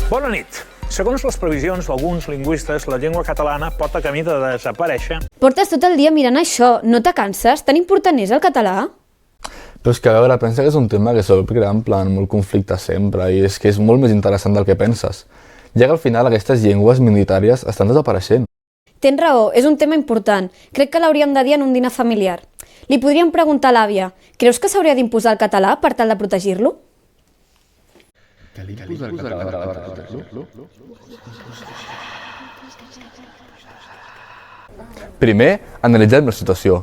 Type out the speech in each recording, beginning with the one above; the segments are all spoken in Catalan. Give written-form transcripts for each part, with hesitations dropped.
Bona nit. Segons les previsions d'alguns lingüistes, la llengua catalana pot a camí de desaparèixer. Portes tot el dia mirant això, no te canses? Tan important és el català? Però és que, a veure, pensa que és un tema que sol crear en plan molt conflicte sempre i és que és molt més interessant del que penses. Ja que al final aquestes llengües minoritàries estan desapareixent. Tens raó, és un tema important. Crec que l'hauríem de dir en un dinar familiar. Li podríem preguntar a l'àvia, creus que s'hauria d'imposar el català per tal de protegir-lo? Primer, analitzem la situació.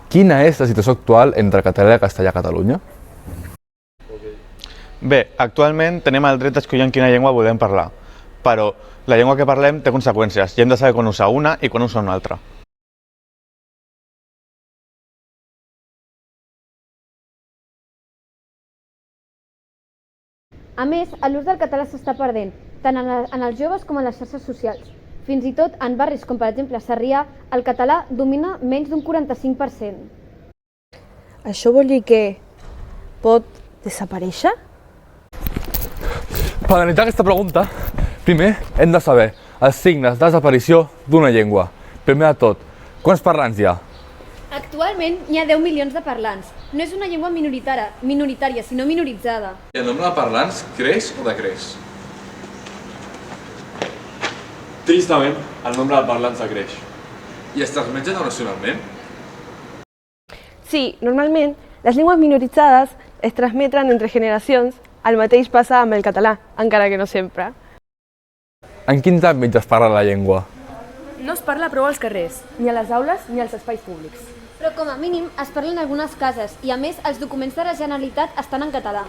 Quina és la situació actual entre català i castellà a Catalunya? Bé, actualment tenim el dret d'escollir en quina llengua volem parlar, però la llengua que parlem té conseqüències i hem de saber quan usar una i quan usar una altra. A més, l'ús del català s'està perdent, tant en els joves com en les xarxes socials. Fins i tot en barris com per exemple Sarrià, el català domina menys d'un 45%. Això vol dir que pot desaparèixer? Per analitzar aquesta pregunta, primer hem de saber els signes de desaparició d'una llengua. Primer de tot, quants parlants hi ha? Actualment hi ha 10 milions de parlants. No és una llengua minoritària, sinó minoritzada. I el nombre de parlants creix o decreix? Tristament, el nombre de parlants decreix. I es transmet generacionalment? Sí, normalment les llengües minoritzades es transmeten entre generacions. El mateix passa amb el català, encara que no sempre. En quins àmbits es parla la llengua? No es parla prou als carrers, ni a les aules ni als espais públics. Però com a mínim es parla en algunes cases i a més els documents de la Generalitat estan en català.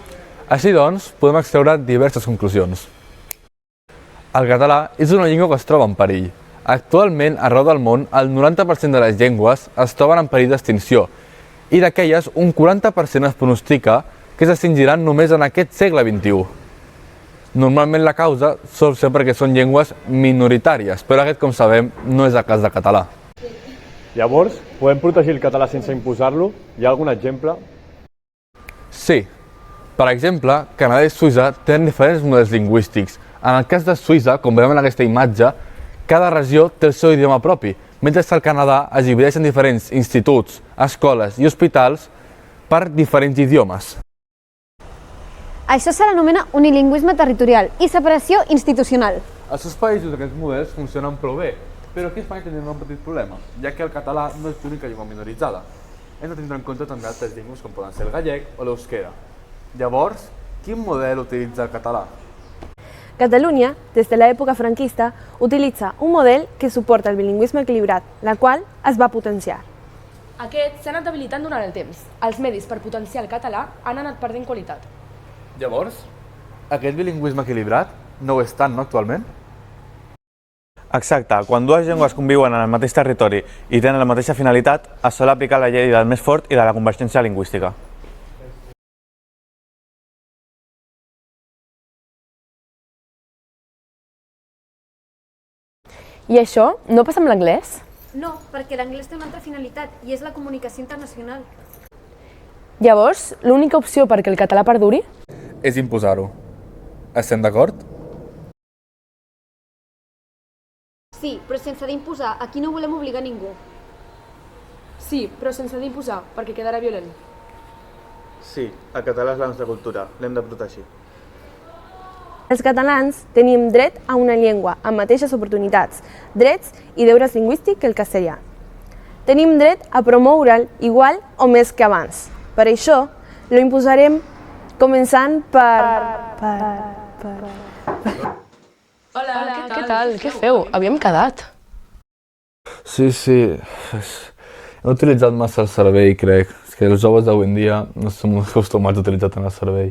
Així doncs, podem extreure diverses conclusions. El català és una llengua que es troba en perill. Actualment, arreu del món, el 90% de les llengües es troben en perill d'extinció i d'aquelles, un 40% es pronostica que s'extingiran només en aquest segle XXI. Normalment la causa sol ser perquè són llengües minoritàries, però aquest, com sabem, no és el cas de català. Llavors, podem protegir el català sense imposar-lo? Hi ha algun exemple? Sí. Per exemple, Canadà i Suïssa tenen diferents models lingüístics. En el cas de Suïssa, com veiem en aquesta imatge, cada regió té el seu idioma propi, mentre que el Canadà es divideix en diferents instituts, escoles i hospitals per diferents idiomes. Això se l'anomena unilingüisme territorial i separació institucional. Als seus països aquests models funcionen prou bé, però aquí a Espanya tenim un petit problema, ja que el català no és l'única llengua minoritzada. Hem de tenir en compte també altres llengües com poden ser el gallec o l'euskera. Llavors, quin model utilitza el català? Catalunya, des de l'època franquista, utilitza un model que suporta el bilingüisme equilibrat, la qual es va potenciar. Aquests s'han anat habilitant durant el temps. Els medis per potenciar el català han anat perdent qualitat. Llavors, aquest bilingüisme equilibrat no ho és tant, no, actualment? Exacte, quan dues llengües conviuen en el mateix territori i tenen la mateixa finalitat, es sol aplicar la llei del més fort i de la convergència lingüística. I això no passa amb l'anglès? No, perquè l'anglès té una altra finalitat i és la comunicació internacional. Llavors, l'única opció perquè el català perduri? És imposar-ho. Estem d'acord? Sí, però sense d'imposar. Aquí no volem obligar ningú. Sí, però sense d'imposar, perquè quedarà violent. Sí, el català és la nostra cultura, l'hem de protegir. Els catalans tenim dret a una llengua amb mateixes oportunitats, drets i deures lingüístics que el castellà. Tenim dret a promoure'l igual o més que abans. Per això, lo imposarem començant per... Hola, què tal? Què feu? Havíem quedat. Sí. He utilitzat massa el cervell, crec. És que els joves d'avui en dia no estem acostumats a utilitzar tant el cervell.